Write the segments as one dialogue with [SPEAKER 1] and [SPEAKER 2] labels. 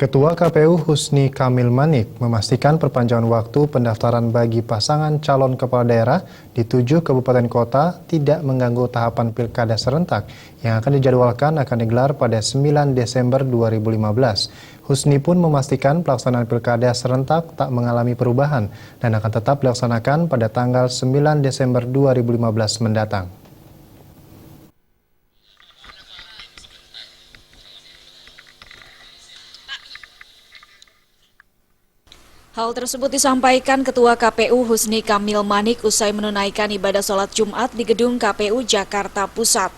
[SPEAKER 1] Ketua KPU Husni Kamil Manik memastikan perpanjangan waktu pendaftaran bagi pasangan calon kepala daerah di 7 kabupaten kota tidak mengganggu tahapan pilkada serentak yang akan dijadwalkan akan digelar pada 9 Desember 2015. Husni pun memastikan pelaksanaan pilkada serentak tak mengalami perubahan dan akan tetap dilaksanakan pada tanggal 9 Desember 2015 mendatang.
[SPEAKER 2] Hal tersebut disampaikan Ketua KPU Husni Kamil Manik usai menunaikan ibadah sholat Jumat di gedung KPU Jakarta Pusat.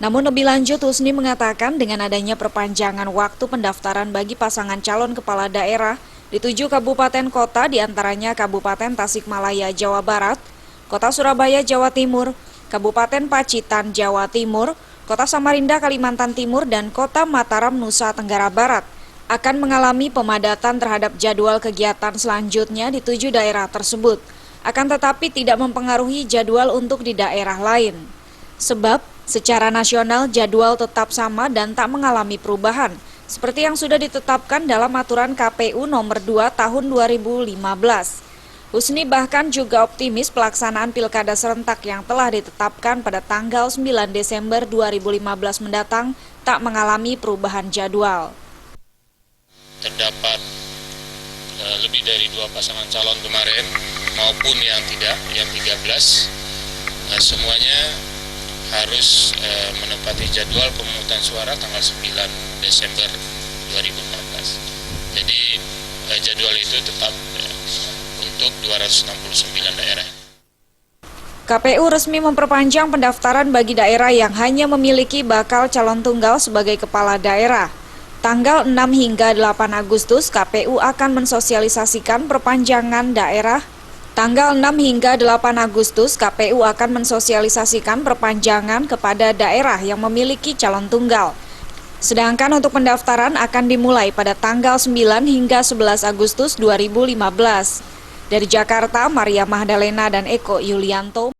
[SPEAKER 2] Namun lebih lanjut, Husni mengatakan dengan adanya perpanjangan waktu pendaftaran bagi pasangan calon kepala daerah di 7 kabupaten kota diantaranya Kabupaten Tasikmalaya, Jawa Barat, Kota Surabaya, Jawa Timur, Kabupaten Pacitan, Jawa Timur, Kota Samarinda, Kalimantan Timur, dan Kota Mataram, Nusa Tenggara Barat akan mengalami pemadatan terhadap jadwal kegiatan selanjutnya di 7 daerah tersebut, akan tetapi tidak mempengaruhi jadwal untuk di daerah lain. Sebab, secara nasional jadwal tetap sama dan tak mengalami perubahan, seperti yang sudah ditetapkan dalam aturan KPU nomor 2 tahun 2015. Husni bahkan juga optimis pelaksanaan pilkada serentak yang telah ditetapkan pada tanggal 9 Desember 2015 mendatang tak mengalami perubahan jadwal.
[SPEAKER 3] Terdapat lebih dari 2 pasangan calon kemarin maupun yang tidak, yang 13, semuanya harus menepati jadwal pemungutan suara tanggal 9 Desember 2014. Jadi jadwal itu tetap untuk 269 daerah.
[SPEAKER 2] KPU resmi memperpanjang pendaftaran bagi daerah yang hanya memiliki bakal calon tunggal sebagai kepala daerah. Tanggal 6 hingga 8 Agustus, KPU akan mensosialisasikan perpanjangan daerah. Tanggal 6 hingga 8 Agustus, KPU akan mensosialisasikan perpanjangan kepada daerah yang memiliki calon tunggal. Sedangkan untuk pendaftaran akan dimulai pada tanggal 9 hingga 11 Agustus 2015. Dari Jakarta, Maria Magdalena dan Eko Yulianto.